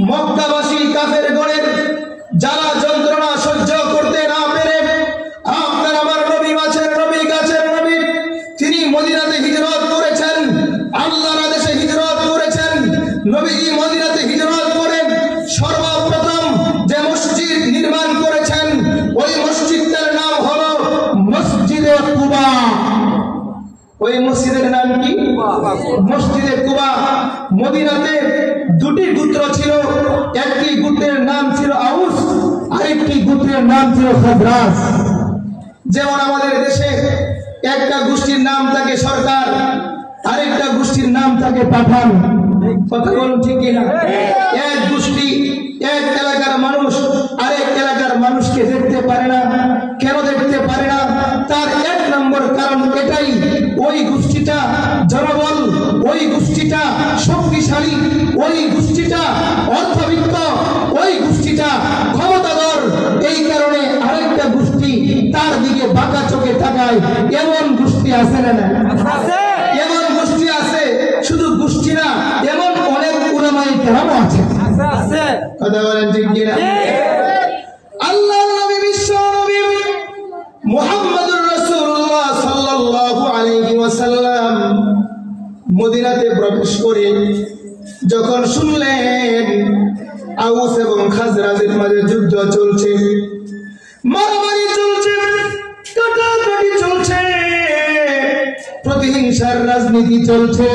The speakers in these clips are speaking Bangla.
মক্কাবাসী কাফের গণের যারা যন্ত্রণা সহ্য করতে না পেরে আপনার আমার নবী গাছের নবী তিনি মদিনাতে হিজরত করেছেন, আল্লাহর আদেশে হিজরত করেছেন। নবীজি মদিনাতে হিজরত করে সর্বপ্রথম যে মসজিদ নির্মাণ করেছেন ওই মসজিদটার নাম হলো মসজিদে কুবা। ওই মসজিদের নাম কি? মসজিদে কুবা। মদিনাতে দুটি গোত্র ছিল, একটি গোত্রের নাম ছিল আউস, আরেকটি গোত্রের নাম ছিল খাজরাজ। যেমন আমাদের দেশে একটা গোষ্ঠীর নাম থাকে সরকার, আরেকটা গোষ্ঠীর নাম থাকে পাঠান। কথা বলুন ঠিক কিনা? এক গোষ্ঠী এক এলাকার মানুষ আরেক এলাকার মানুষকে দেখতে পারে না। কেন দেখতে পারে না? তার এক নম্বর কারণ এটাই, ওই গোষ্ঠীটা জনবল, ওই গোষ্ঠীটা শক্তিশালী, ওই গোষ্ঠীটা অর্থবিত্ত, ওই গোষ্ঠীটা ক্ষমতাধর। এই কারণে আরেকটা গোষ্ঠী তার দিকে বাঁকা চোখে তাকায়। এমন গোষ্ঠী আছে না? এমন গোষ্ঠী আছে। শুধু গোষ্ঠী না, এমন অনেক উলামায়ে কেরামও আছে। কথা বলেন ঠিক কিনা? আল্লাহর নবী বিশ্ব নবী মুহাম্মদুর রাসূলুল্লাহ সাল্লাল্লাহু আলাইহি ওয়াসাল্লাম মদিনাতে প্রবেশ করে যখন শুনলেন আউস এবং খাজরাজের মাঝে যুদ্ধ চলছে, মারামারি চলছে, কাটাকাটি চলছে, প্রতিহিংসার রাজনীতি চলছে।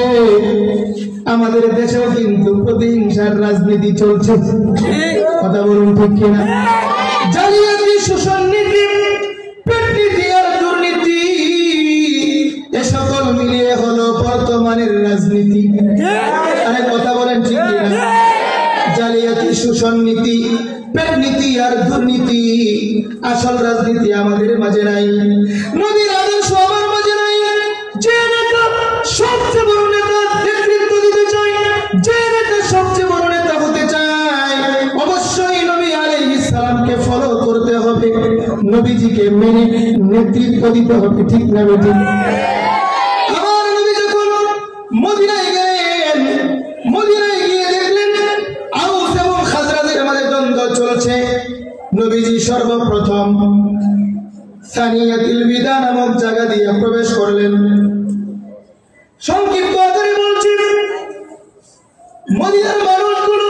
আমাদের দেশেও কিন্তু প্রতিহিংসার রাজনীতি চলছে। কথা বলুন ঠিক কিনা? জালিয়াতি, শোষণ নীতি, পেটনীতি আর দুর্নীতি, এ সকল মিলিয়ে হলো বর্তমানের রাজনীতি। আরে কথা বলেন ঠিক কিনা? জালিয়াতি, শোষণ নীতি, পেটনীতি আর দুর্নীতি, আসল রাজনীতি আমাদের মাঝে নাই। নবীর আদর্শ আমার মাঝে নাই। যে নেতা সবচেয়ে বড় নেতা নেতৃত্ব দিতে চায়, যে নেতা সবচেয়ে বড় নেতা হতে চায়, অবশ্যই নবী আলাইহিস সালামকে ফলো করতে হবে, নবীজিকে মেনে নেতৃত্ব দিতে হবে। ঠিক না বেটি? আমার নবী যখন মদিনায় গেলেন, মদিনায় গিয়ে দেখলেন আউস এবং খাজরাজের মাঝে দ্বন্দ্ব চলছে। নবীজি সর্বপ্রথম সানিয়াতুল বিদা নামক জায়গা দিয়ে প্রবেশ করলেন। সংক্ষিপ্ত আকারে বলছি, মদিনার মানুষগুলো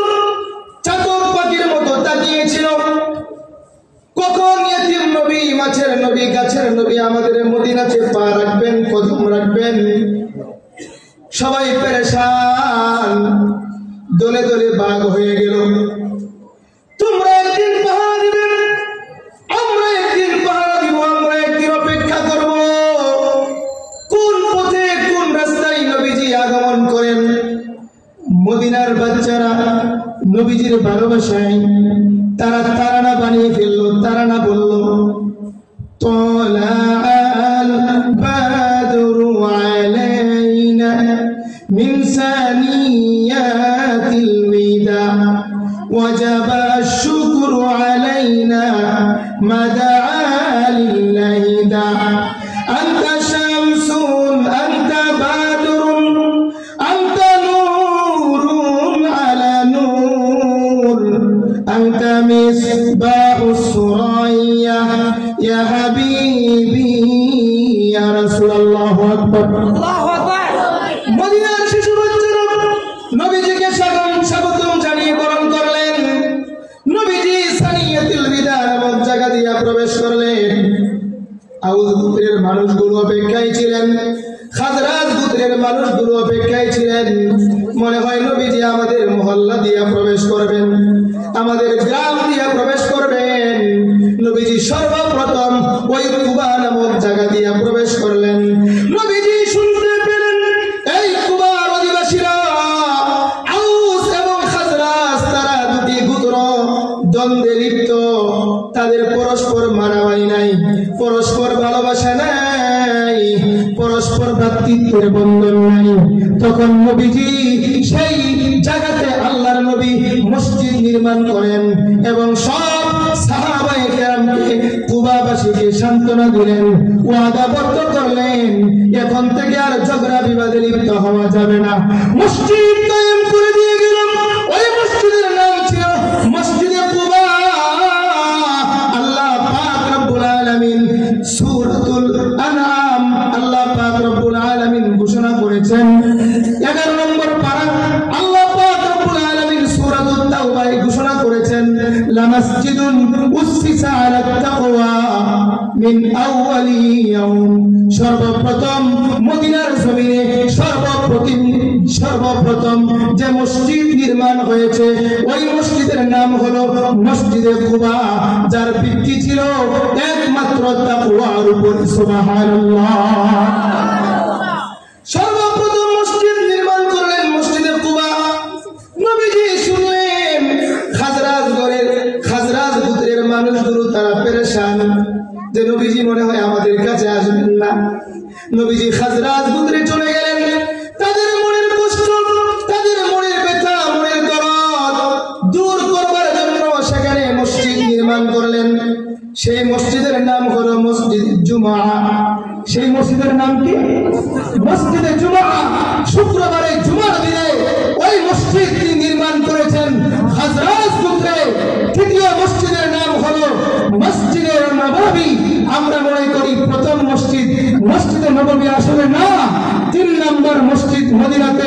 চাতক পাখির মতো তাকিয়েছিল, কখন ইয়েতিম নবী, মাছের নবী, গাছের নবী আমাদের মদিনাতে পা রাখবেন, কদম রাখবেন। সবাই পেরেশান, দলে দলে ভাগ হয়ে গেল। তোমরা একদিন পাহারা দিবে, আমরা একদিন পাহারা দিব, আমরা একদিন অপেক্ষা করব কোন পথে কোন রাস্তায় নবীজি আগমন করেন। মদিনার বাচ্চারা নবীজির ভালোবাসায় তারা তারানা বানিয়ে ফেললো, তারানা বলল, তোলাল বাদরু আলাইনা মিন সানিয়াতিল বিদা ওয়াজাবা আশ-শুকরু আলাইনা মাদআ লিল্লাহি দা আনতা শামসুন আনতা বাদরুন আনতা নূরুন আলা নূর আনতা মিসবাহুস সুরাইয়া ইয়া হাবিবি ইয়া রাসূলুল্লাহ। আকবার, আল্লাহু আকবার। মদিনার শিশু বাচ্চারা নবীজিকে স্বাগতম জানিয়ে বরণ করলেন। নবীজি সানিয়াতুল বিদা নামক জায়গা দিয়ে প্রবেশ করলেন। আউস গোত্রের মানুষগুলো অপেক্ষায় ছিলেন, খাজরাজ গোত্রের মানুষগুলো অপেক্ষায় ছিলেন। মনে হয় নবীজি আমাদের মহল্লা দিয়ে প্রবেশ করবেন, আমাদের গ্রাম দিয়ে প্রবেশ করবেন। নবীজি সর্বপ্রথম ওই কুবা নামক জায়গা দিয়ে প্রবেশ করলেন। নবীজি শুনতে পেলেন এই কুবার অধিবাসীরা আউস এবং খাজরাজ তারা দুটি গোত্র দ্বন্দ্বে লিপ্ত, তাদের পরস্পর মারামারি নাই, পরস্পর ভালোবাসা নাই, পরস্পর ভ্রাতৃত্বের বন্ধন নাই। তখন নবীজি সেই জায়গাতে আল্লাহর নবী মসজিদ নির্মাণ করেন এবং সব সাহাবায়ে কেরামকে, কুবাবাসীকে সান্ত্বনা দিলেন, ওয়াদাবদ্ধ করলেন এখন থেকে আর ঝগড়া বিবাদে লিপ্ত হওয়া যাবে না। মসজিদ কায়েম করে দিয়ে গেলাম। ওই মসজিদের নাম ছিল লামাসজিদুন উসসিসা আলা তাকওয়া মিন আউয়ালি ইয়াউম, সর্বপ্রথম মদিনার জমিনে সর্বপ্রথম যে মসজিদ নির্মাণ হয়েছে ওই মসজিদের নাম হলো মসজিদে কুবা, যার ভিত্তি ছিল একমাত্র তাকওয়ার উপর। সুবহানাল্লাহ। সর্বপ্রথম মসজিদ নির্মাণ করলেন মসজিদে কুবা। নবীজি শুনলেন খাজরাজ গোত্রের মানুষগুলো তারা পেরেশান, যে নবীজি মনে হয় আমাদের কাছে আসবেন না। নবীজি খাজরাজ গোত্রে চলে গেলেন, তাদের মনের কষ্ট, তাদের মনের ব্যথা, মনের দরদ দূর করবার জন্য সেখানে মসজিদ নির্মাণ করলেন। সেই মসজিদের নাম হলো মসজিদ জুমা। সেই মসজিদের নাম কি? মসজিদে জুমা। শুক্রবারে জুমার দিনে ওই মসজিদ তিনি নির্মাণ করেছেন খাজরাজ গোত্রে। তৃতীয় মসজিদের নাম হলো মসজিদে নববী। আমরা মনে করি প্রথম মসজিদে নববী, আসলে না, 3 নম্বর মসজিদ মদিনাতে